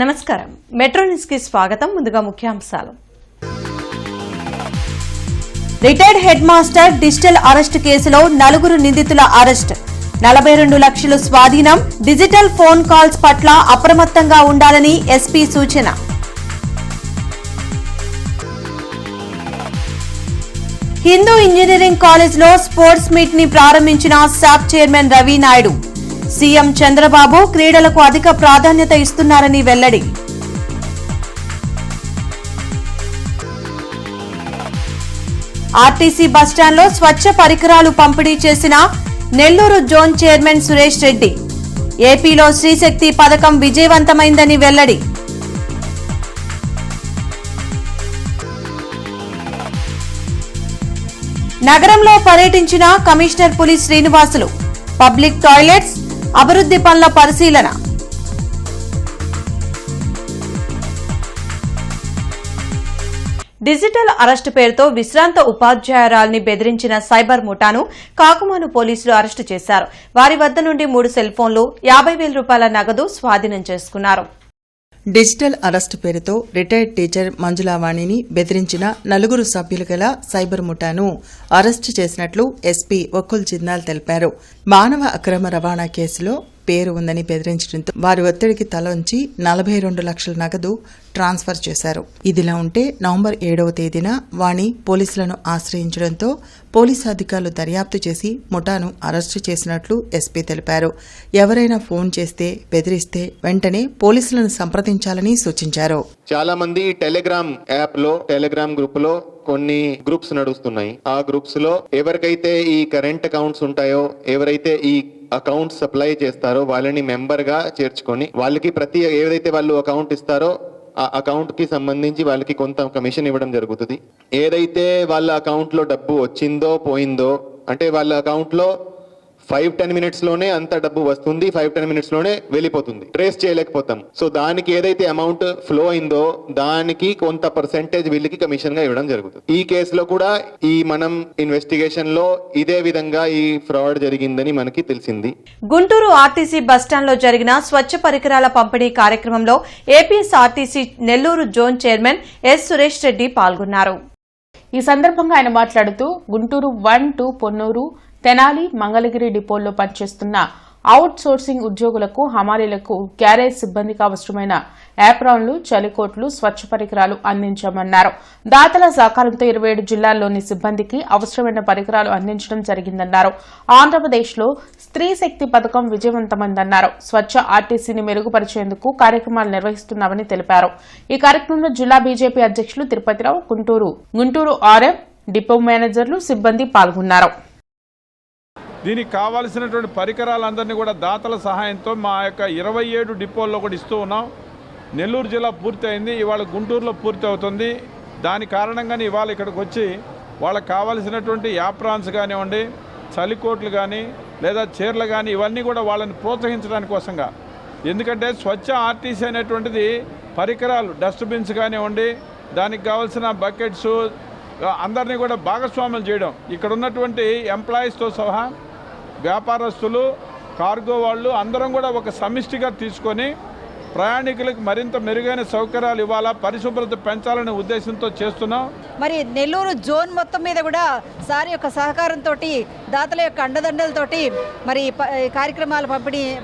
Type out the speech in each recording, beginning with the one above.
నమస్కారం metro news కి స్వాగతం. ముందుగా ముఖ్యాంశాలు. Retired head master digital arrest కేసులో 4 నిందితుల అరెస్ట్. 42 లక్షలు స్వాధీనం. డిజిటల్ ఫోన్ కాల్స్ పట్ల అప్రమత్తంగా ఉండాలని ఎస్పీ సూచన. హిందూ ఇంజనీరింగ్ కాలేజ్ లో స్పోర్ట్స్ మీట్ ని ప్రారంభించిన SAAP chairman Ravi Naidu. CM Chandrababu క్రీడలకు అధిక ప్రాధాన్యత ఇస్తున్నారని వెల్లడి. ఆర్టీసీ బస్టాండ్లో స్వచ్ఛ పరికరాలు పంపిణీ చేసిన నెల్లూరు జోన్ చైర్మన్ సురేష్ రెడ్డి. ఏపీలో శ్రీశక్తి పథకం విజయవంతమైందని వెల్లడి. నగరంలో పర్యటించిన కమిషనర్ పులి శ్రీనివాసులు. పబ్లిక్ టాయిలెట్స్ అభివృద్ధి పనుల పరిశీలన. డిజిటల్ అరెస్టు పేరుతో విశ్రాంత ఉపాధ్యాయురాల్ని బెదిరించిన సైబర్ ముఠాను కాకుమాను పోలీసులు అరెస్టు చేశారు. వారి వద్ద నుండి 3 సెల్ ఫోన్లు, 50,000 రూపాయల నగదు స్వాధీనం చేసుకున్నారు. డిజిటల్ అరెస్టు పేరుతో రిటైర్డ్ టీచర్ మంజులావాణిని బెదిరించిన 4 సభ్యులు గల సైబర్ ముఠాను అరెస్టు చేసినట్లు ఎస్పీ వకుల్ జిందాల్ తెలిపారు. మానవ అక్రమ రవాణా కేసులో పేరు ఉందని బెదిరించడంతో వారి ఒత్తిడికి తలొంచి 42 లక్షల నగదు ట్రాన్స్ఫర్ చేశారు. ఇదిలా ఉంటే నవంబర్ 7వ తేదీన వాణి పోలీసులను ఆశ్రయించడంతో పోలీసు అధికారులు దర్యాప్తు చేసి ముఠాను అరెస్టు చేసినట్లు ఎస్పీ తెలిపారు. ఎవరైనా ఫోన్ చేస్తే బెదిరిస్తే వెంటనే పోలీసులను సంప్రదించాలని సూచించారు. చాలా మంది టెలిగ్రామ్ యాప్ లో టెలిగ్రామ్ గ్రూప్ లో కొన్ని గ్రూప్స్ నడుస్తున్నాయి. ఆ గ్రూప్స్ లో ఎవరికైతే ఈ కరెంట్ అకౌంట్స్ ఉంటాయో, ఎవరైతే ఈ అకౌంట్ సప్లై చేస్తారో వాళ్ళని మెంబర్ గా చేర్చుకొని వాళ్ళకి ప్రతి ఏదైతే వాళ్ళు అకౌంట్ ఇస్తారో ఆ అకౌంట్ కి సంబంధించి వాళ్ళకి కొంత కమిషన్ ఇవ్వడం జరుగుతుంది. ఏదైతే వాళ్ళ అకౌంట్ లో డబ్బు వచ్చిందో పోయిందో, అంటే వాళ్ళ అకౌంట్ లో 5-10 మినిట్స్ లోనే అంత డబ్బు వస్తుంది, 5-10 మినిట్స్ లోనే వెళ్ళిపోతుంది, ట్రేస్ చేయలేకపోతాం. సో దానికి ఏదైతే అమౌంట్ ఫ్లో అయిందో దానికి కొంత పర్సెంటేజ్ వీళ్ళకి కమిషన్ గా ఇవ్వడం జరుగుతుంది. ఈ కేసులో కూడా ఈ మనం ఇన్వెస్టిగేషన్ లో ఇదే విధంగా ఈ ఫ్రాడ్ జరిగిందని మనకి తెలిసింది. గుంటూరు ఆర్టీసీ బస్టాండ్ లో జరిగిన స్వచ్ఛ పరికరాల పంపిణీ కార్యక్రమంలో APSRTC Nellore zone chairman S Suresh Reddy పాల్గొన్నారు. ఈ సందర్భంగా ఆయన మాట్లాడుతూ గుంటూరు 1, 2 పొన్నూరు, తెనాలి, మంగళగిరి డిపోల్లో పనిచేస్తున్న అవుట్ సోర్సింగ్ ఉద్యోగులకు, హమాలీలకు, గ్యారేజ్ సిబ్బందికి అవసరమైన యాప్రాన్లు, చలికోట్లు, స్వచ్ఛ పరికరాలు అందించామన్నారు. దాతల సహకారంతో 27 జిల్లాల్లోని సిబ్బందికి అవసరమైన పరికరాలు అందించడం జరిగిందన్నారు. ఆంధ్రప్రదేశ్లో స్త్రీ శక్తి పథకం విజయవంతమైందన్నారు. స్వచ్ఛ ఆర్టీసీని మెరుగుపరిచేందుకు కార్యక్రమాలు నిర్వహిస్తున్నామని తెలిపారు. ఈ కార్యక్రమంలో జిల్లా బీజేపీ అధ్యక్షులు తిరుపతిరావు, గుంటూరు ఆర్ఎం, డిపో మేనేజర్లు, సిబ్బంది పాల్గొన్నారు. దీనికి కావాల్సినటువంటి పరికరాలందరినీ కూడా దాతల సహాయంతో మా యొక్క 27 డిపోల్లో కూడా ఇస్తూ ఉన్నాం. నెల్లూరు జిల్లా పూర్తి అయింది, ఇవాళ గుంటూరులో పూర్తి అవుతుంది. దాని కారణంగానే ఇవాళ ఇక్కడికి వచ్చి వాళ్ళకి కావాల్సినటువంటి యాప్రాన్స్ కానివ్వండి, చలికోట్లు కానీ లేదా చీరలు కానీ ఇవన్నీ కూడా వాళ్ళని ప్రోత్సహించడానికి కోసంగా. ఎందుకంటే స్వచ్ఛ ఆర్టీసీ అనేటువంటిది పరికరాలు, డస్ట్బిన్స్ కానివ్వండి, దానికి కావాల్సిన బకెట్స్ అందరినీ కూడా భాగస్వాములు చేయడం. ఇక్కడ ఉన్నటువంటి ఎంప్లాయీస్తో సహా వ్యాపారస్తులు, కార్గో వాళ్ళు అందరం కూడా ఒక సమిష్టిగా తీసుకొని ప్రయాణికులకు మరింత మెరుగైన సౌకర్యాలు ఇవ్వాలా, పరిశుభ్రత పెంచాలనే ఉద్దేశంతో చేస్తున్నాం. మరి నెల్లూరు జోన్ మొత్తం మీద కూడా సార్ యొక్క సహకారంతో, దాతల యొక్క అండదండలతోటి మరి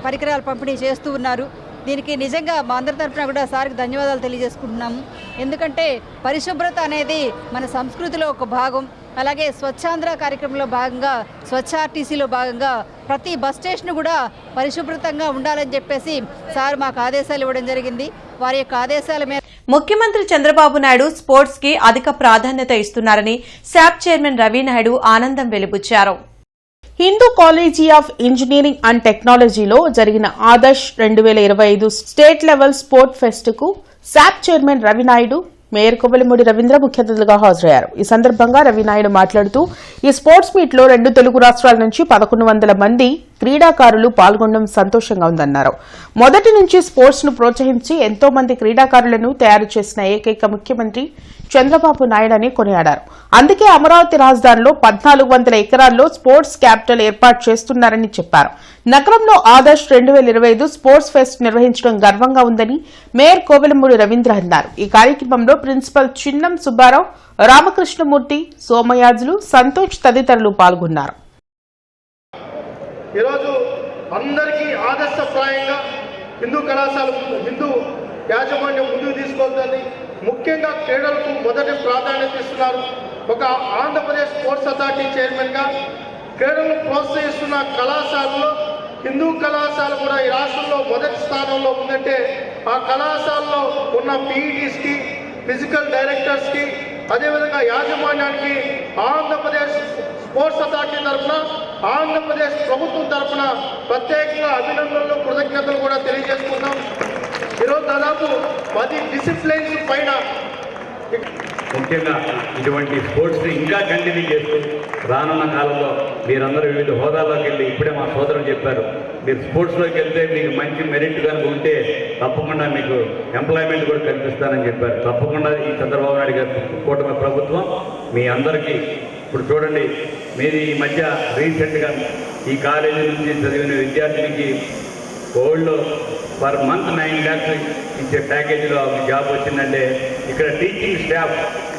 పరికరాల పంపిణీ చేస్తూ ఉన్నారు. దీనికి నిజంగా మా అందరి తరఫున కూడా సార్కి ధన్యవాదాలు తెలియజేసుకుంటున్నాము. ఎందుకంటే పరిశుభ్రత అనేది మన సంస్కృతిలో ఒక భాగం. అలాగే స్వచ్ఛాంధ్ర కార్యక్రమంలో భాగంగా, స్వచ్ఛ ఆర్టీసీలో భాగంగా ప్రతి బస్ స్టేషన్ కూడా పరిశుభ్రతంగా ఉండాలని చెప్పేసి సార్ మాకు ఆదేశాలు ఇవ్వడం జరిగింది. వారి యొక్క ఆదేశాల మీద ముఖ్యమంత్రి చంద్రబాబు నాయుడు స్పోర్ట్స్ కి అధిక ప్రాధాన్యత ఇస్తున్నారని శాప్ చైర్మన్ రవి నాయుడు ఆనందం వెలిబుచ్చారు. Hindu college of engineering and టెక్నాలజీలో జరిగిన Adarsh 2025 state level sport fest కు శాప్ చైర్మన్ రవి నాయుడు, మేయర్ కొవ్వలిమూడి రవీంద్ర ముఖ్య అతిథులుగా హాజరయ్యారు. ఈ సందర్భంగా రవి నాయుడు మాట్లాడుతూ ఈ స్పోర్ట్స్ మీట్ లో 2 తెలుగు రాష్ట్రాల నుంచి 1100 మంది క్రీడాకారులు పాల్గొనడం సంతోషంగా ఉందన్నారు. మొదటి నుంచి స్పోర్ట్స్ ను ప్రోత్సహించి ఎంతో మంది క్రీడాకారులను తయారు చేసిన ఏకైక ముఖ్యమంత్రి చంద్రబాబు నాయుడు అని కొనియాడారు. అందుకే అమరావతి రాజధానిలో 1400 ఎకరాల్లో స్పోర్ట్స్ క్యాపిటల్ ఏర్పాటు చేస్తున్నారని చెప్పారు. నగరంలో ఆదర్శ్ 2025 స్పోర్ట్స్ ఫెస్ట్ నిర్వహించడం గర్వంగా ఉందని మేయర్ కోవెలమూడి రవీంద్ర అన్నారు. ఈ కార్యక్రమంలో ప్రిన్సిపల్ చిన్నం సుబ్బారావు, రామకృష్ణమూర్తి, సోమయాజులు, సంతోష్ తదితరులు పాల్గొన్నారు. ఈరోజు అందరికీ ఆదర్శప్రాయంగా హిందూ కళాశాల హిందూ యాజమాన్యం ముందుకు తీసుకెళ్తుంది. ముఖ్యంగా క్రీడలకు మొదటి ప్రాధాన్యత ఇస్తున్నారు. ఒక ఆంధ్రప్రదేశ్ స్పోర్ట్స్ అథారిటీ చైర్మన్గా క్రీడలను ప్రోత్సహిస్తున్న కళాశాలలో హిందూ కళాశాల కూడా ఈ రాష్ట్రంలో మొదటి స్థానంలో ఉందంటే ఆ కళాశాలలో ఉన్న పీఈటీస్కి, ఫిజికల్ డైరెక్టర్స్కి, అదేవిధంగా యాజమాన్యానికి ఆంధ్రప్రదేశ్ స్పోర్ట్స్ అథారిటీ తరఫున, ఆంధ్రప్రదేశ్ ప్రభుత్వం తరఫున ప్రత్యేకంగా అభినందనలు, కృతజ్ఞతలు కూడా తెలియజేసుకుంటాం. ఈరోజు దాదాపు 10 డిసిప్లైన్స్ పైన ముఖ్యంగా ఇటువంటి స్పోర్ట్స్ని ఇంకా కంటిన్యూ చేస్తూ రానున్న కాలంలో మీరందరూ వివిధ హోదాల్లోకి వెళ్ళి, ఇప్పుడే మా సోదరులు చెప్పారు, మీరు స్పోర్ట్స్లోకి వెళ్తే మీకు మంచి మెరిట్ కనుక ఉంటే తప్పకుండా మీకు ఎంప్లాయ్మెంట్ కూడా కల్పిస్తానని చెప్పారు. తప్పకుండా ఈ చంద్రబాబు నాయుడు గారి కూటమి ప్రభుత్వం మీ అందరికీ, ఇప్పుడు చూడండి, మీరు ఈ మధ్య రీసెంట్గా ఈ కాలేజీ నుంచి చదివిన విద్యార్థినికి ఓల్డ్లో పర్ మంత్ 9 lakhs ఇచ్చే ప్యాకేజీలో జాబ్ వచ్చిందంటే ఇక్కడ టీచింగ్ స్టాఫ్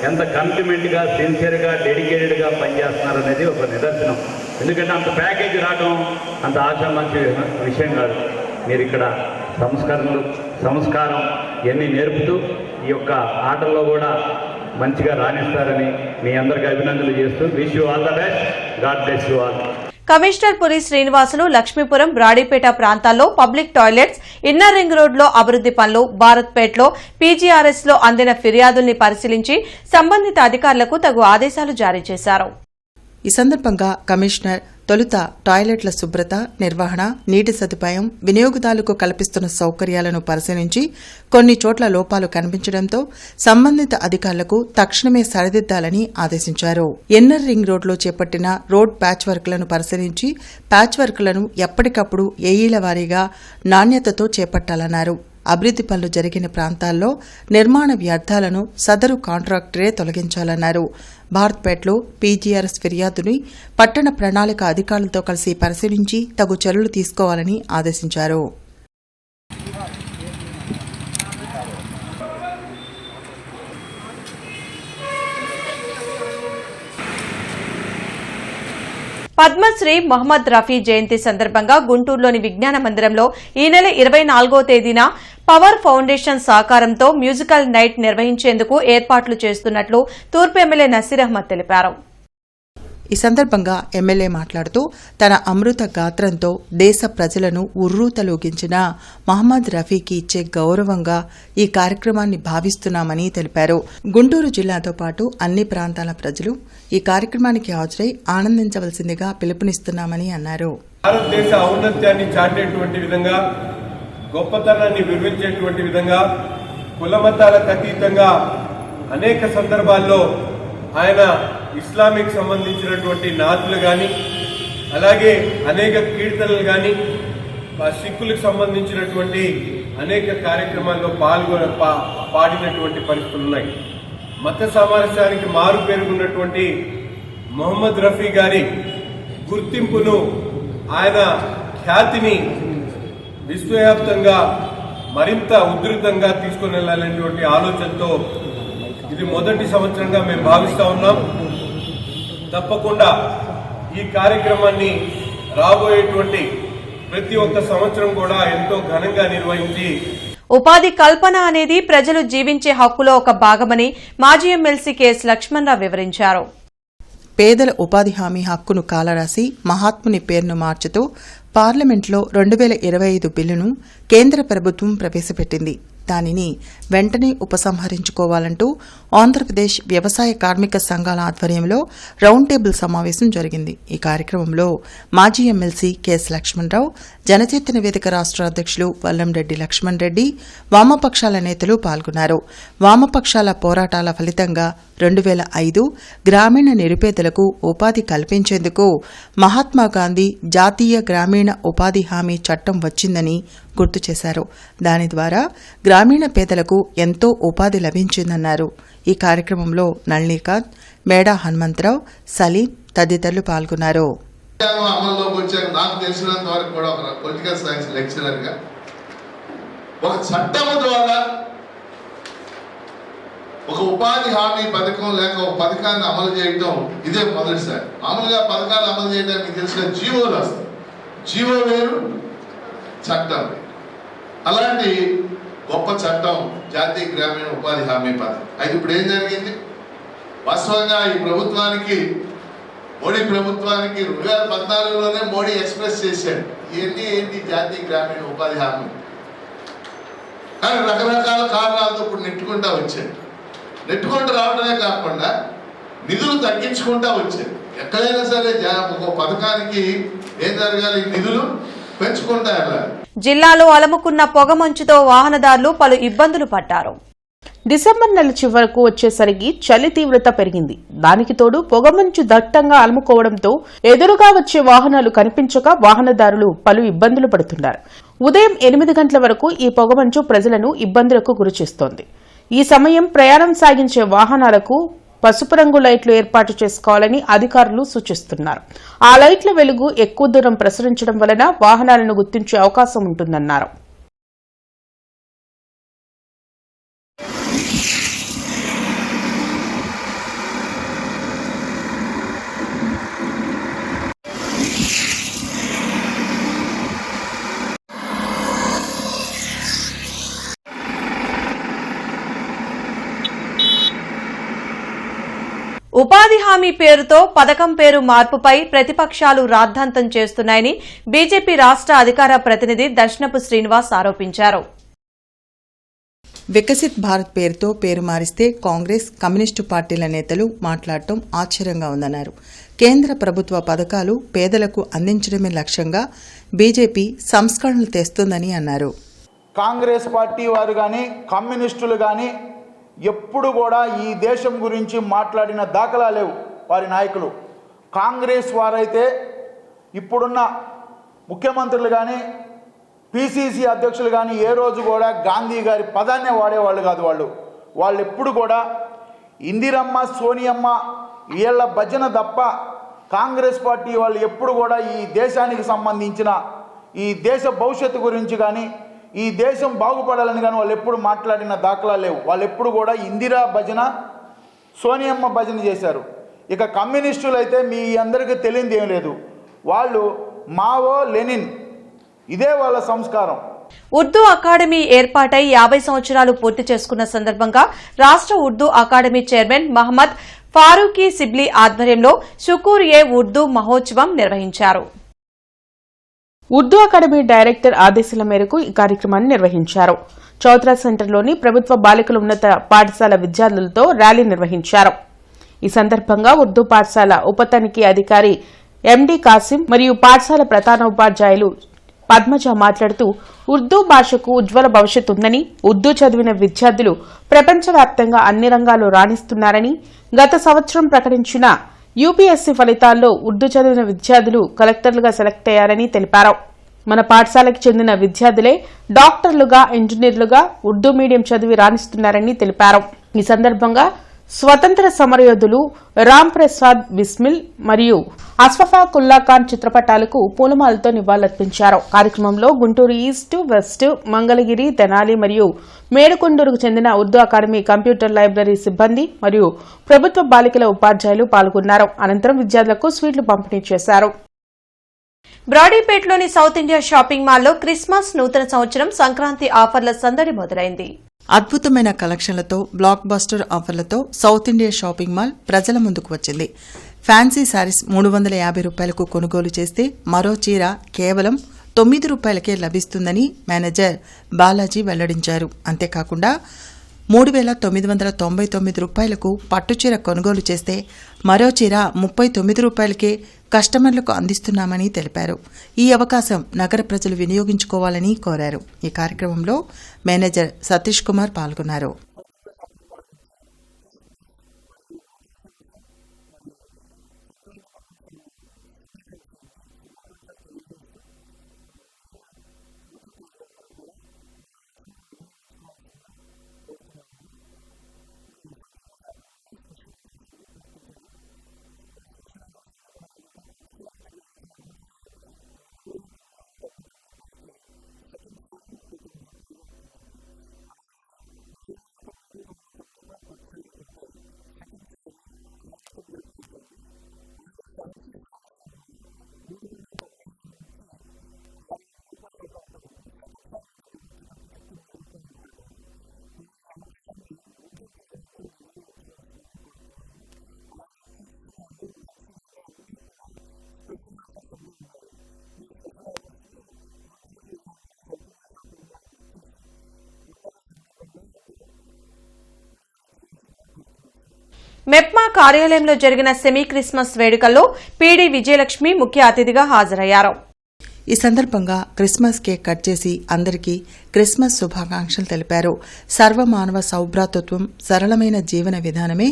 ఎంత కమిట్మెంట్గా, సిన్సియర్గా, డెడికేటెడ్గా పనిచేస్తున్నారు అనేది ఒక నిదర్శనం. ఎందుకంటే అంత ప్యాకేజీ రావడం అంత ఆశామాషి విషయం కాదు. మీరు ఇక్కడ సంస్కారం ఇవన్నీ నేర్పుతూ ఈ యొక్క ఆటల్లో కూడా మంచిగా రాణిస్తారని మీ అందరికీ అభినందనలు చేస్తూ wish you all the best. God bless you all. Commissioner Puri Srinivasulu Lakshmipuram, Brodipet ప్రాంతాల్లో పబ్లిక్ టాయిలెట్స్, ఇన్నర్ రింగ్ రోడ్లో అభివృద్ది పనులు, భారత్పేటలో పీజీఆర్ఎస్ లో అందిన ఫిర్యాదుల్ని పరిశీలించి సంబంధిత అధికారులకు తగు ఆదేశాలు జారీ చేశారు. ఈ సందర్భంగా కమిషనర్ తొలుత టాయిలెట్ల శుభ్రత, నిర్వహణ, నీటి సదుపాయం, వినియోగదారులకు కల్పిస్తున్న సౌకర్యాలను పరిశీలించి కొన్ని చోట్ల లోపాలు కనిపించడంతో సంబంధిత అధికారులకు తక్షణమే సరిదిద్దాలని ఆదేశించారు. ఇన్నర్ రింగ్ రోడ్లో చేపట్టిన రోడ్ ప్యాచ్ వర్క్లను పరిశీలించి ప్యాచ్ వర్క్లను ఎప్పటికప్పుడు ఏఈల వారీగా నాణ్యతతో చేపట్టాలన్నారు. అభివృద్ది పనులు జరిగిన ప్రాంతాల్లో నిర్మాణ వ్యర్థాలను సదరు కాంట్రాక్టరే తొలగించాలన్నారు. భారత్పేటలో పీజీఆర్ఎస్ ఫిర్యాదుని పట్టణ ప్రణాళిక అధికారులతో కలిసి పరిశీలించి తగు చర్యలు తీసుకోవాలని ఆదేశించారు. పద్మశ్రీ మొహమ్మద్ రఫీ జయంతి సందర్భంగా గుంటూరులోని విజ్ఞాన మందిరంలో ఈ నెల 24వ తేదీన పవర్ ఫౌండేషన్ సహకారంతో మ్యూజికల్ నైట్ నిర్వహించేందుకు ఏర్పాట్లు చేస్తున్నట్లు తూర్పు ఎమ్మెల్యే నసీర్ అహ్మద్ తెలిపారు. ఈ సందర్భంగా ఎమ్మెల్యే మాట్లాడుతూ తన అమృత గాత్రంతో దేశ ప్రజలను ఉర్రూతలూగించిన మహమ్మద్ రఫీకి ఇచ్చే గౌరవంగా ఈ కార్యక్రమాన్ని భావిస్తున్నామని తెలిపారు. గుంటూరు జిల్లాతో పాటు అన్ని ప్రాంతాల ప్రజలు ఈ కార్యక్రమానికి హాజరై ఆనందించవలసిందిగా పిలుపునిస్తున్నామని అన్నారు. భారతదేశ ఔన్నత్యాన్ని చాటేటువంటి విధంగా, గొప్పతనాన్ని వివరించేటువంటి విధంగా, కులమతాలకు అతీతంగా అనేక సందర్భాల్లో ఆయన ఇస్లామిక్ సంబంధించినటువంటి నాతులు కానీ, అలాగే అనేక కీర్తనలు కానీ, సిక్కులకు సంబంధించినటువంటి అనేక కార్యక్రమాల్లో పాడినటువంటి పరిస్థితులు ఉన్నాయి. మత సామరస్యానికి మారు పేరుకున్నటువంటి మొహమ్మద్ రఫీ గారి గుర్తింపును, ఆయన ఖ్యాతిని విశ్వవ్యాప్తంగా మరింత ఉధృతంగా తీసుకుని వెళ్లాలనేటువంటి ఆలోచనతో ఇది మొదటి సంవత్సరంగా మేము భావిస్తా ఉన్నాం. తప్పకుండా ఈ కార్యక్రమాన్ని రాబోయేటువంటి ప్రతి ఒక్క సంవత్సరం కూడా ఎంతో ఘనంగా నిర్వహించి ఉపాధి కల్పన అనేది ప్రజలు జీవించే హక్కులో ఒక భాగమని మాజీ ఎమ్మెల్సీ కెఎస్ లక్ష్మణరావు వివరించారు. పేదల ఉపాధి హామీ హక్కును కాలరాసి మహాత్ముని పేరును మార్చుతూ పార్లమెంట్లో 2025 బిల్లును కేంద్ర ప్రభుత్వం ప్రవేశపెట్టింది. దానిని వెంటనే ఉపసంహరించుకోవాలంటూ ఆంధ్రప్రదేశ్ వ్యవసాయ కార్మిక సంఘాల ఆధ్వర్యంలో రౌండ్ టేబుల్ సమావేశం జరిగింది. ఈ కార్యక్రమంలో మాజీ ఎమ్మెల్సీ కెఎస్ లక్ష్మణరావు, జనచైతన్య వేదిక రాష్ట్ర అధ్యక్షులు వల్లంరెడ్డి లక్ష్మణ్ రెడ్డి, వామపక్షాల నేతలు పాల్గొన్నారు. వామపక్షాల పోరాటాల ఫలితంగా 2005 గ్రామీణ నిరుపేదలకు ఉపాధి కల్పించేందుకు మహాత్మాగాంధీ జాతీయ గ్రామీణ ఉపాధి హామీ చట్టం వచ్చిందని గుర్తు చేశారు. దాని ద్వారా గ్రామీణ పేదలకు ఎంతో ఉపాధి లభించిందన్నారు. ఈ కార్యక్రమంలో నళినీకాంత్, మేడా హనుమంతరావు, సలీం తదితరులు పాల్గొన్నారు. అమల్లోకి వచ్చాక నాకు తెలిసినంత వరకు కూడా ఒక పొలిటికల్ సైన్స్ లెక్చరర్ గా ఒక చట్టం ద్వారా ఒక ఉపాధి హామీ పథకం లేక ఒక పథకాన్ని అమలు చేయడం ఇదే మొదటిసారి. మామూలుగా పథకాలు అమలు చేయడానికి తెలిసిన జీవోలు వస్తాయి. జీవో వేరు, చట్టం. అలాంటి గొప్ప చట్టం జాతీయ గ్రామీణ ఉపాధి హామీ పథకం. అయితే ఇప్పుడు ఏం జరిగింది? వాస్తవంగా ఈ ప్రభుత్వానికి, మోడీ ప్రభుత్వానికి 2014లోనే మోడీ ఎక్స్ప్రెస్ చేశాడు ఏంటి జాతీయ గ్రామీణ ఉపాధి హామీ. కానీ రకరకాల కారణాలతో ఇప్పుడు నెట్టుకుంటా వచ్చాడు. నెట్టుకుంటూ రావడమే కాకుండా నిధులు తగ్గించుకుంటా వచ్చాడు. ఎక్కడైనా సరే ఒక పథకానికి ఏం జరగాలి? నిధులు పెంచుకుంటా వెళ్ళాలి. జిల్లాలో అలముకున్న పొగమంచుతో వాహనదారులు పలు ఇబ్బందులు పడ్డారు. డిసెంబర్ నెల చివరకు వచ్చేసరికి చలి తీవ్రత పెరిగింది. దానికి తోడు పొగమంచు దట్టంగా అలుముకోవడంతో ఎదురుగా వచ్చే వాహనాలు కనిపించక వాహనదారులు పలు ఇబ్బందులు పడుతున్నారు. ఉదయం 8 గంటల వరకు ఈ పొగమంచు ప్రజలను ఇబ్బందులకు గురిచేస్తోంది. ఈ సమయం ప్రయాణం సాగించే వాహనాలకు పసుపు రంగు లైట్లు ఏర్పాటు చేసుకోవాలని అధికారులు సూచిస్తున్నారు. ఆ లైట్ల వెలుగు ఎక్కువ దూరం ప్రసరించడం వలన వాహనాలను గుర్తించే అవకాశం ఉంటుందన్నారు. ఉపాధి హామీ పేరుతో పథకం పేరు మార్పుపై ప్రతిపక్షాలు రాద్ధాంతం చేస్తున్నాయని బీజేపీ రాష్ట్ర అధికార ప్రతినిధి దర్శనపు శ్రీనివాస్ ఆరోపించారు. వికసిత్ భారత్ పేరుతో పేరు మారిస్తే కాంగ్రెస్, కమ్యూనిస్టు పార్టీల నేతలు మాట్లాడటం ఆశ్చర్యంగా ఉందన్నారు. కేంద్ర ప్రభుత్వ పథకాలు పేదలకు అందించడమే లక్ష్యంగా బీజేపీ సంస్కరణలు తెస్తుందని అన్నారు. కాంగ్రెస్ పార్టీ వారు కానీ, కమ్యూనిస్టులు కానీ ఎప్పుడు కూడా ఈ దేశం గురించి మాట్లాడిన దాఖలా లేవు వారి నాయకులు. కాంగ్రెస్ వారైతే ఇప్పుడున్న ముఖ్యమంత్రులు కానీ, పిసిసి అధ్యక్షులు కానీ ఏ రోజు కూడా గాంధీ గారి పదాన్నే వాడేవాళ్ళు కాదు. వాళ్ళు ఎప్పుడు కూడా ఇందిరమ్మ, సోనియమ్మ వీళ్ళ భజన తప్ప కాంగ్రెస్ పార్టీ వాళ్ళు ఎప్పుడు కూడా ఈ దేశానికి సంబంధించిన, ఈ దేశ భవిష్యత్తు గురించి కానీ, ఈ దేశం బాగుపడాలని కానీ వాళ్ళు ఎప్పుడు మాట్లాడిన దాఖలా లేవు. వాళ్ళు ఎప్పుడు కూడా ఇందిరా భజన, సోనియమ్మ భజన చేశారు. ఇక కమ్యూనిస్టులు అయితే మీ అందరికీ తెలియదు ఏం లేదు. వాళ్ళు మావో, లెనిన్ ఇదే వాళ్ళ సంస్కారం. ఉర్దూ అకాడమీ ఏర్పాటై 50 సంవత్సరాలు పూర్తి చేసుకున్న సందర్భంగా రాష్ట్ర ఉర్దూ అకాడమీ చైర్మన్ మహమ్మద్ ఫారూకీ సిబ్లీ ఆధ్వర్యంలో షుకూర్ ఏ ఉర్దూ మహోత్సవం నిర్వహించారు. ఉర్దూ అకాడమీ డైరెక్టర్ ఆదేశాల మేరకు ఈ కార్యక్రమాన్ని నిర్వహించారు. చౌత్రా సెంటర్లోని ప్రభుత్వ బాలికల ఉన్నత పాఠశాల విద్యార్థులతో ర్యాలీ నిర్వహించారు. ఈ సందర్భంగా ఉర్దూ పాఠశాల ఉప తనిఖీ అధికారి ఎండి కాసిం మరియు పాఠశాల ప్రధానోపాధ్యాయులు పద్మజ మాట్లాడుతూ ఉర్దూ భాషకు ఉజ్వల భవిష్యత్తు ఉందని, ఉర్దూ చదివిన విద్యార్థులు ప్రపంచవ్యాప్తంగా అన్ని రంగాల్లో రాణిస్తున్నారని, గత సంవత్సరం ప్రకటించిన యూపీఎస్సీ ఫలితాల్లో ఉర్దూ చదివిన విద్యార్థులు కలెక్టర్లుగా సెలెక్ట్ అయ్యారని తెలిపారు. మన పాఠశాలకు చెందిన విద్యార్థులే డాక్టర్లుగా, ఇంజనీర్లుగా ఉర్దూ మీడియం చదివి రాణిస్తున్నారని తెలిపారు. ఈ సందర్భంగా స్వతంత్ర సమరయోధులు రామ్ ప్రసాద్ బిస్మిల్ మరియు అస్ఫాకుల్లా ఖాన్ చిత్రపటాలకు పూలమాలతో నివాళులర్పించారు. కార్యక్రమంలో గుంటూరు ఈస్ట్, వెస్ట్, మంగళగిరి, తెనాలి మరియు మేడుకొండూరుకు చెందిన ఉర్దూ అకాడమీ కంప్యూటర్ లైబ్రరీ సిబ్బంది మరియు ప్రభుత్వ బాలికల ఉపాధ్యాయులు పాల్గొన్నారు. అనంతరం విద్యార్థులకు స్వీట్లు పంపిణీ చేశారు. బ్రాడీపేటలోని సౌత్ ఇండియా షాపింగ్ మాల్లో క్రిస్మస్, నూతన సంవత్సరం, సంక్రాంతి ఆఫర్ల సందడి మొదలైంది. అద్భుతమైన కలెక్షన్లతో, బ్లాక్ బస్టర్ ఆఫర్లతో సౌత్ ఇండియా షాపింగ్ మాల్ ప్రజల ముందుకు వచ్చింది. ఫ్యాన్సీ శారీస్ 350 రూపాయలకు కొనుగోలు చేస్తే మరో చీర కేవలం రూపాయలకే లభిస్తుందని మేనేజర్ బాలాజీ వెల్లడించారు. అంతేకాకుండా 3,999 రూపాయలకు పట్టుచీర కొనుగోలు చేస్తే మరో చీర 39 రూపాయలకే కస్టమర్లకు అందిస్తున్నామని తెలిపారు. ఈ అవకాశం నగర ప్రజలు వినియోగించుకోవాలని కోరారు. ఈ కార్యక్రమంలో మేనేజర్ సతీష్ కుమార్ పాల్గొన్నారు. మెప్మా కార్యాలయంలో జరిగిన సెమీ క్రిస్మస్ వేడుకల్లో పీడీ విజయలక్ష్మి ముఖ్య అతిథిగా హాజరయ్యారు. ఈ సందర్భంగా క్రిస్మస్ కేక్ కట్ చేసి అందరికీ క్రిస్మస్ శుభాకాంక్షలు తెలిపారు. సర్వమానవ సౌభ్రాతృత్వం, సరళమైన జీవన విధానమే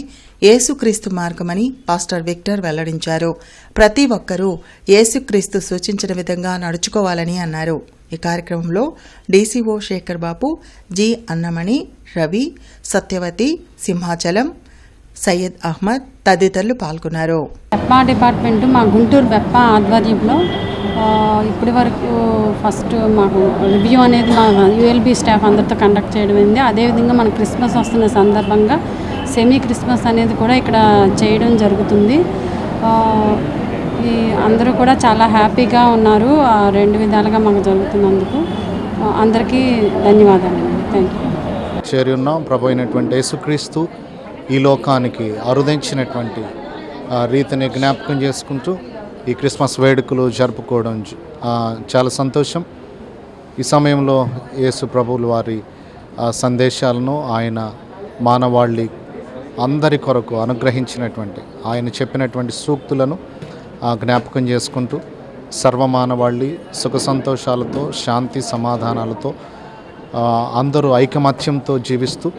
యేసుక్రీస్తు మార్గమని పాస్టర్ విక్టర్ వెల్లడించారు. ప్రతి ఒక్కరూ యేసుక్రీస్తు సూచించిన విధంగా నడుచుకోవాలని అన్నారు. ఈ కార్యక్రమంలో డీసీఓ శేఖర్ బాబు, జి అన్నమణి, రవి, సత్యవతి, సింహాచలం, సయ్యద్ అహ్మద్ తదితరులు పాల్గొన్నారు. బెప్పా డిపార్ట్మెంట్ మా గుంటూరు బెప్పా ఆధ్వర్యంలో ఇప్పటి వరకు ఫస్ట్ మాకు రివ్యూ అనేది మా యూఎల్బీ స్టాఫ్ అందరితో కండక్ట్ చేయడం అయింది. అదేవిధంగా మన క్రిస్మస్ వస్తున్న సందర్భంగా సెమీ క్రిస్మస్ అనేది కూడా ఇక్కడ చేయడం జరుగుతుంది. ఈ అందరూ కూడా చాలా హ్యాపీగా ఉన్నారు. రెండు విధాలుగా మాకు జరుగుతున్నందుకు అందరికీ ధన్యవాదాలు. Thank you. చేరి ఉన్నాం. ప్రభు అయినటువంటి యేసుక్రీస్తు ఈ లోకానికి అరుదించినటువంటి రీతిని జ్ఞాపకం చేసుకుంటూ ఈ క్రిస్మస్ వేడుకలు జరుపుకోవడం చాలా సంతోషం. ఈ సమయంలో యేసు ప్రభువుల వారి సందేశాలను, ఆయన మానవాళి అందరి కొరకు అనుగ్రహించినటువంటి ఆయన చెప్పినటువంటి సూక్తులను జ్ఞాపకం చేసుకుంటూ సర్వమానవాళి సుఖ సంతోషాలతో, శాంతి సమాధానాలతో, అందరూ ఐకమత్యంతో జీవిస్తూ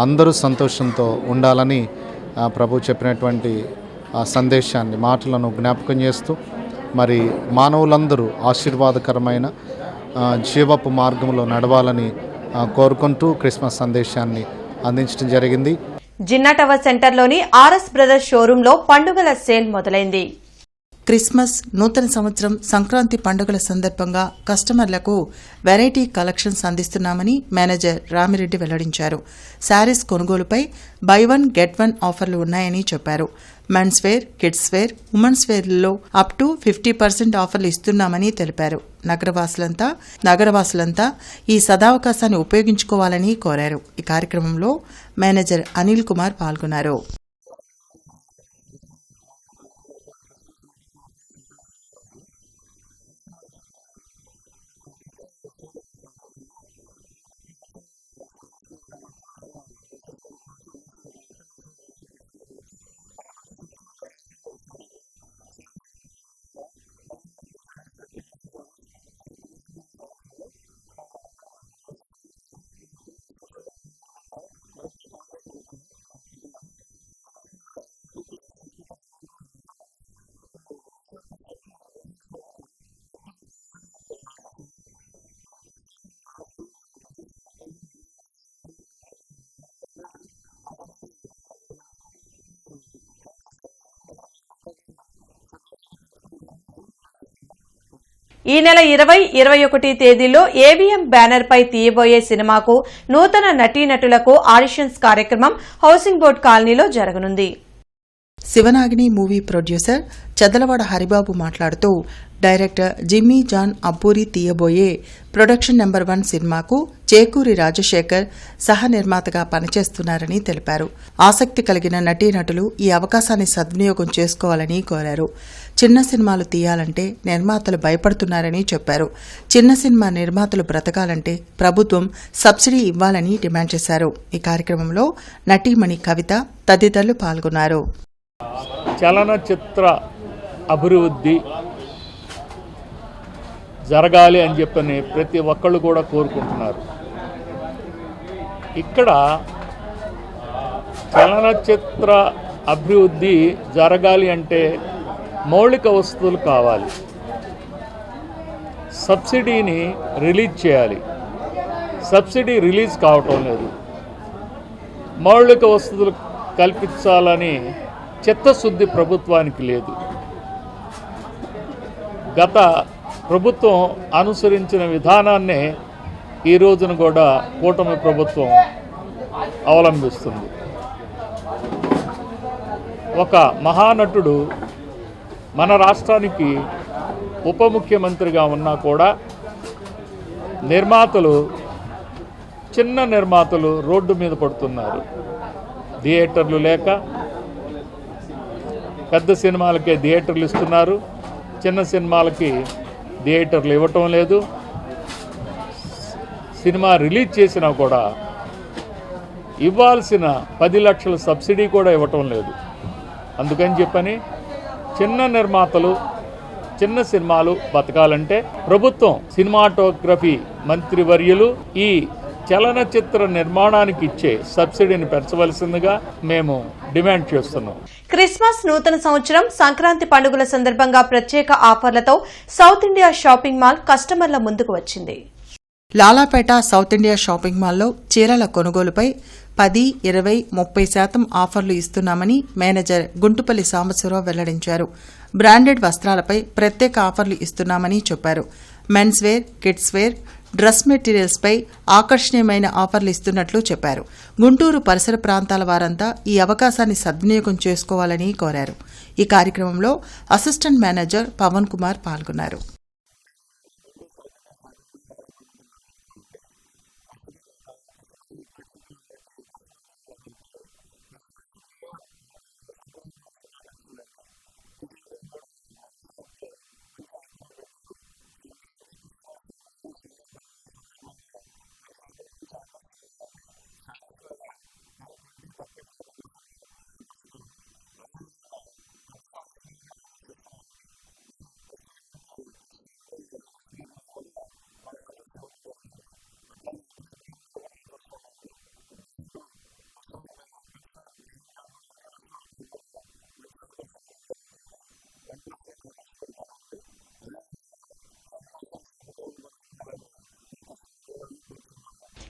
అందరూ సంతోషంతో ఉండాలని ప్రభు చెప్పినటువంటి సందేశాన్ని, మాటలను జ్ఞాపకం చేస్తూ మరి మానవులందరూ ఆశీర్వాదకరమైన జీవపు మార్గంలో నడవాలని కోరుకుంటూ క్రిస్మస్ సందేశాన్ని అందించడం జరిగింది. జిన్నా టవర్ సెంటర్లోని ఆర్ఎస్ బ్రదర్స్ షోరూంలో పండుగల సేల్ మొదలైంది. క్రిస్మస్, నూతన సంవత్సరం, సంక్రాంతి పండుగల సందర్భంగా కస్టమర్లకు వెరైటీ కలెక్షన్స్ అందిస్తున్నామని మేనేజర్ రామిరెడ్డి వెల్లడించారు. శారీస్ కొనుగోలుపై బై వన్ గెట్ వన్ ఆఫర్లు ఉన్నాయని చెప్పారు. Men's wear, kids wear, women's వేర్లలో అప్ టు 50% ఆఫర్లు ఇస్తున్నామని తెలిపారు. నగరవాసులంతా ఈ సదావకాశాన్ని ఉపయోగించుకోవాలని కోరారు. ఈ కార్యక్రమంలో మేనేజర్ అనిల్ కుమార్ పాల్గొన్నారు. ఈ నెల 20, 21 తేదీల్లో ఏవిఎం బ్యానర్ పై తీయబోయే సినిమాకు నూతన నటీనటులకు ఆడిషన్స్ కార్యక్రమం హౌసింగ్ బోర్డు కాలనీలో జరగనుంది. శివనాగిని మూవీ ప్రొడ్యూసర్ చదలవాడ హరిబాబు మాట్లాడుతూ డైరెక్టర్ జిమ్మీ జాన్ అబ్బూరి తీయబోయే ప్రొడక్షన్ నెంబర్ 1 సినిమాకు చేకూరి రాజశేఖర్ సహ నిర్మాతగా పనిచేస్తున్నారని తెలిపారు. ఆసక్తి కలిగిన నటీనటులు ఈ అవకాశాన్ని సద్వినియోగం చేసుకోవాలని కోరారు. చిన్న సినిమాలు తీయాలంటే నిర్మాతలు భయపడుతున్నారని చెప్పారు. చిన్న సినిమా నిర్మాతలు బ్రతకాలంటే ప్రభుత్వం సబ్సిడీ ఇవ్వాలని డిమాండ్ చేశారు. ఈ కార్యక్రమంలో నటీమణి కవిత తదితరులు పాల్గొన్నారు. చలనచిత్ర అభివృద్ధి జరగాలి అని చెప్పని ప్రతి ఒక్కళ్ళు కూడా కోరుకుంటున్నారు. ఇక్కడ చలనచిత్ర అభివృద్ధి జరగాలి అంటే మౌలిక వసతులు కావాలి. సబ్సిడీని రిలీజ్ చేయాలి. సబ్సిడీ రిలీజ్ కావటం లేదు. మౌలిక వసతులు కల్పించాలని చిత్తశుద్ధి ప్రభుత్వానికి లేదు. గత ప్రభుత్వం అనుసరించిన విధానాన్నే ఈ రోజున కూడా కూటమి ప్రభుత్వం అవలంబిస్తుంది. ఒక మహానటుడు మన రాష్ట్రానికి ఉప ముఖ్యమంత్రిగా ఉన్నా కూడా చిన్న నిర్మాతలు రోడ్డు మీద పడుతున్నారు. థియేటర్లు లేక పెద్ద సినిమాలకే థియేటర్లు ఇస్తున్నారు. చిన్న సినిమాలకి థియేటర్లు ఇవ్వటం లేదు. సినిమా రిలీజ్ చేసినా కూడా ఇవ్వాల్సిన 10 లక్షల సబ్సిడీ కూడా ఇవ్వటం లేదు. అందుకని చెప్పని చిన్న నిర్మాతలు చిన్న సినిమాలు బతకాలంటే ప్రభుత్వం సినిమాటోగ్రఫీ మంత్రివర్యులు ఈ చలనచిత్ర నిర్మాణానికి ఇచ్చే సబ్సిడీని పెంచవలసిందిగా మేము డిమాండ్ చేస్తున్నాం. క్రిస్మస్, నూతన సంవత్సరం, సంక్రాంతి పండుగల సందర్భంగా ప్రత్యేక ఆఫర్లతో సౌత్ ఇండియా షాపింగ్ మాల్ కస్టమర్ల ముందుకు వచ్చింది. లాలాపేట సౌత్ ఇండియా షాపింగ్ మాల్లో చీరల కొనుగోలుపై 10, 20, 30% ఆఫర్లు ఇస్తున్నామని మేనేజర్ గుంటుపల్లి సాంబశివరావు వెల్లడించారు. బ్రాండెడ్ వస్త్రాలపై ప్రత్యేక ఆఫర్లు ఇస్తున్నామని చెప్పారు. Men's wear, kids wear, dress మెటీరియల్స్పై ఆకర్షణీయమైన ఆఫర్లు ఇస్తున్నట్లు చెప్పారు. గుంటూరు పరిసర ప్రాంతాల వారంతా ఈ అవకాశాన్ని సద్వినియోగం చేసుకోవాలని కోరారు. ఈ కార్యక్రమంలో అసిస్టెంట్ మేనేజర్ పవన్ కుమార్ పాల్గొన్నారు.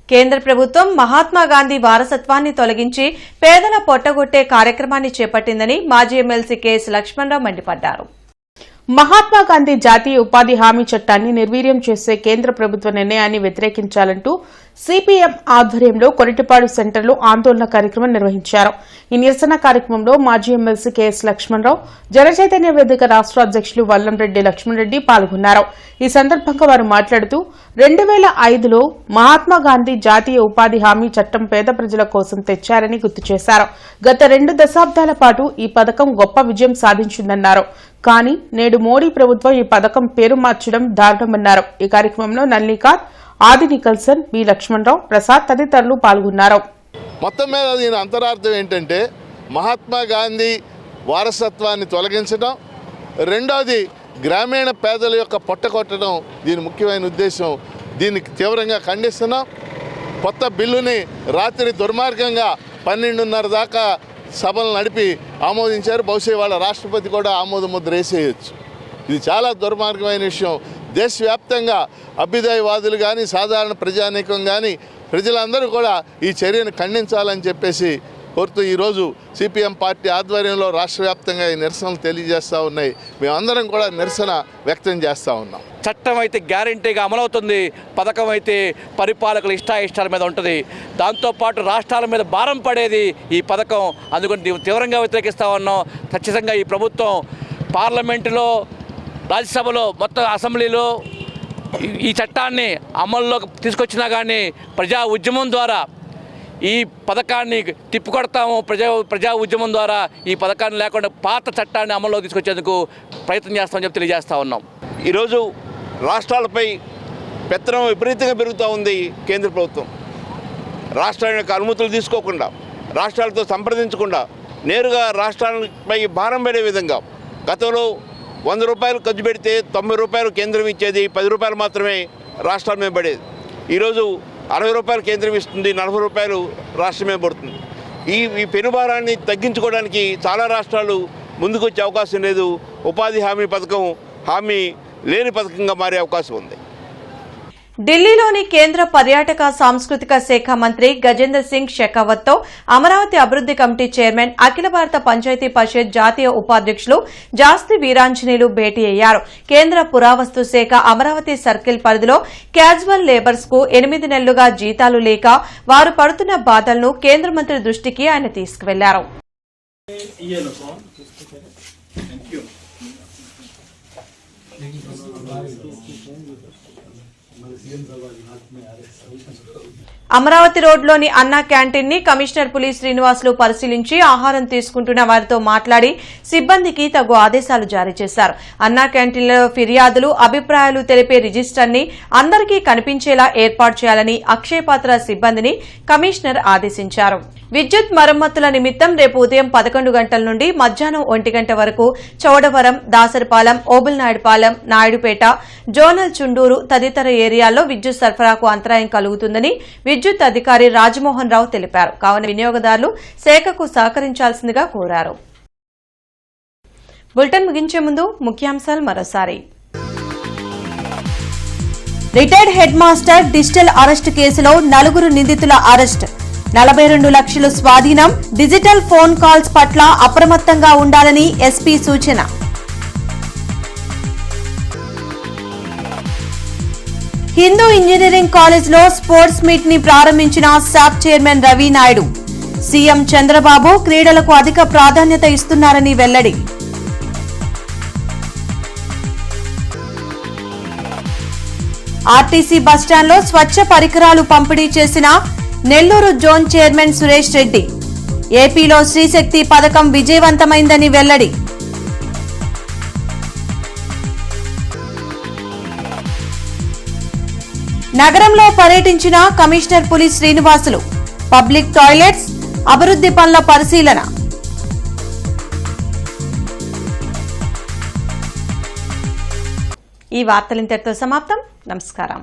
కేంద్ర ప్రభుత్వం మహాత్మా గాంధీ వారసత్వాన్ని తొలగించి పేదల పొట్టగొట్టే కార్యక్రమాన్ని చేపట్టిందని మాజీ ఎమ్మెల్సీ కెఎస్ లక్ష్మణరావు మండిపడ్డారు. మహాత్మా గాంధీ జాతీయ ఉపాధి హామీ చట్టాన్ని నిర్వీర్యం చేసే కేంద్ర ప్రభుత్వ నిర్ణయాన్ని వ్యతిరేకించాలంటూ సిపిఎం ఆధ్వర్యంలో కొరటిపాడు సెంటర్లో ఆందోళన కార్యక్రమం నిర్వహించారు. ఈ నిరసన కార్యక్రమంలో మాజీ ఎమ్మెల్సీ కెఎస్ లక్ష్మణరావు, జనచైతన్య వేదిక రాష్ట్ర అధ్యక్షులు వల్లంరెడ్డి లక్ష్మణరెడ్డి పాల్గొన్నారు. ఈ సందర్భంగా వారు మాట్లాడుతూ 2005లో మహాత్మా గాంధీ జాతీయ ఉపాధి హామీ చట్టం పేద ప్రజల కోసం తెచ్చారని గుర్తు చేశారు. గత 2 దశాబ్దాల పాటు ఈ పథకం గొప్ప విజయం సాధించిందన్నారు. కానీ నేడు మోడీ ప్రభుత్వం ఈ పథకం పేరు మార్చడం దారుణమన్నారు. ఈ కార్యక్రమంలో నల్లికాత్, ఆది నికల్సన్, బి లక్ష్మణరావు, ప్రసాద్ తదితరులు పాల్గొన్నారు. మొత్తం మీద దీని అంతరార్థం ఏంటంటే మహాత్మా గాంధీ వారసత్వాన్ని తొలగించడం, రెండోది గ్రామీణ పేదల యొక్క పొట్టకొట్టడం దీని ముఖ్యమైన ఉద్దేశం. దీన్ని తీవ్రంగా ఖండిస్తున్నాం. కొత్త బిల్లుని రాత్రి దుర్మార్గంగా 12:30 దాకా సభలు నడిపి ఆమోదించారు. బహుశా వాళ్ళ రాష్ట్రపతి కూడా ఆమోద ముద్ర వేసేయచ్చు. ఇది చాలా దుర్మార్గమైన విషయం. దేశవ్యాప్తంగా అభ్యుదయవాదులు కానీ, సాధారణ ప్రజానీకం కానీ, ప్రజలందరూ కూడా ఈ చర్యను ఖండించాలని చెప్పేసి కోరుతూ ఈరోజు సిపిఎం పార్టీ ఆధ్వర్యంలో రాష్ట్ర వ్యాప్తంగా ఈ నిరసనలు తెలియజేస్తూ ఉన్నాయి. మేమందరం కూడా నిరసన వ్యక్తం చేస్తూ ఉన్నాం. చట్టం అయితే గ్యారంటీగా అమలవుతుంది, పథకం అయితే పరిపాలకుల ఇష్టాయిష్టాల మీద ఉంటుంది. దాంతోపాటు రాష్ట్రాల మీద భారం పడేది ఈ పథకం. అందుకని తీవ్రంగా వ్యతిరేకిస్తూ ఉన్నాం. ఖచ్చితంగా ఈ ప్రభుత్వం పార్లమెంటులో, రాజ్యసభలో, మొత్తం అసెంబ్లీలో ఈ చట్టాన్ని అమల్లోకి తీసుకొచ్చినా కానీ ప్రజా ఉద్యమం ద్వారా ఈ పథకాన్ని తిప్పికొడతాము. ప్రజా ఉద్యమం ద్వారా ఈ పథకాన్ని లేకుండా పాత చట్టాన్ని అమల్లో తీసుకొచ్చేందుకు ప్రయత్నం చేస్తామని చెప్పి తెలియజేస్తూ ఉన్నాం. ఈరోజు రాష్ట్రాలపై పెత్తనం విపరీతంగా పెరుగుతూ ఉంది కేంద్ర ప్రభుత్వం. రాష్ట్రాల యొక్క అనుమతులు తీసుకోకుండా, రాష్ట్రాలతో సంప్రదించకుండా నేరుగా రాష్ట్రాలపై భారం పడే విధంగా గతంలో 100 రూపాయలు ఖర్చు పెడితే 90 రూపాయలు కేంద్రం ఇచ్చేది, 10 రూపాయలు మాత్రమే రాష్ట్రాల మీద పడేది. ఈరోజు 60 రూపాయలు కేంద్రం ఇస్తుంది, 40 రూపాయలు రాష్ట్రమే పడుతుంది. ఈ పెనుభారాన్ని తగ్గించుకోవడానికి చాలా రాష్ట్రాలు ముందుకు వచ్చే అవకాశం లేదు. ఉపాధి హామీ పథకం హామీ లేని పథకంగా మారే అవకాశం ఉంది. ఢిల్లీలోని కేంద్ర పర్యాటక సాంస్కృతిక శాఖ మంత్రి గజేంద్ర సింగ్ షెకావత్తో అమరావతి అభివృద్ది కమిటీ చైర్మన్, అఖిల భారత పంచాయతీ పరిషత్ జాతీయ ఉపాధ్యక్షులు జాస్తి వీరాంజనేయులు భేటీ అయ్యారు. కేంద్ర పురావస్తు శాఖ అమరావతి సర్కిల్ పరిధిలో క్యాజువల్ లేబర్స్ కు 8 నెలలుగా జీతాలు లేక వారు పడుతున్న బాధలను కేంద్ర మంత్రి దృష్టికి ఆయన తీసుకువెళ్లారు. అమరావతి రోడ్లోని అన్నా క్యాంటీన్ ని కమిషనర్ పులి శ్రీనివాసులు పరిశీలించి ఆహారం తీసుకుంటున్న వారితో మాట్లాడి సిబ్బందికి తగు ఆదేశాలు జారీ చేశారు. అన్నా క్యాంటీన్లలో ఫిర్యాదులు, అభిప్రాయాలు తెలిపే రిజిస్టర్ ని అందరికీ కనిపించేలా ఏర్పాటు చేయాలని అక్షయపాత్ర సిబ్బందిని కమిషనర్ ఆదేశించారు. విద్యుత్ మరమ్మతుల నిమిత్తం రేపు ఉదయం 11 గంటల నుండి మధ్యాహ్నం 1 గంట వరకు చౌడవరం, దాసరిపాలెం, ఓబుల్నాయుడుపాలెం, నాయుడుపేట, జోనల్ చుండూరు తదితర ఏరియాల్లో విద్యుత్ సరఫరాకు అంతరాయం కలుగుతుందని విద్యుత్ అధికారి రాజమోహన్ రావు తెలిపారు. కావున వినియోగదారులు శాఖకు సహకరించాల్సిందిగా కోరారు. బులెటిన్ ముగించే ముందు ముఖ్యాంశాలు మరోసారి. Retired head master digital arrest కేసులో 4 నిందితుల అరెస్ట్. 42 లక్షలు స్వాధీనం. డిజిటల్ ఫోన్ కాల్స్ పట్ల అప్రమత్తంగా ఉండాలని ఎస్పీ సూచన. హిందూ ఇంజనీరింగ్ కాలేజ్లో స్పోర్ట్స్ మీట్ ని ప్రారంభించిన SAAP chairman Ravi Naidu. CM Chandrababu క్రీడలకు అధిక ప్రాధాన్యత ఇస్తున్నారని వెల్లడి. ఆర్టీసీ బస్టాండ్లో స్వచ్ఛ పరికరాలు పంపిణీ చేసిన నెల్లూరు జోన్ చైర్మన్ సురేష్ రెడ్డి. ఏపీలో శ్రీశక్తి పథకం విజయవంతమైందని వెల్లడి. నగరంలో పర్యటించిన కమిషనర్ పులి శ్రీనివాసులు. పబ్లిక్ టాయిలెట్స్, అభివృద్ది పనుల పరిశీలన. ఈ వార్తలింతటితో సమాప్తం. నమస్కారం.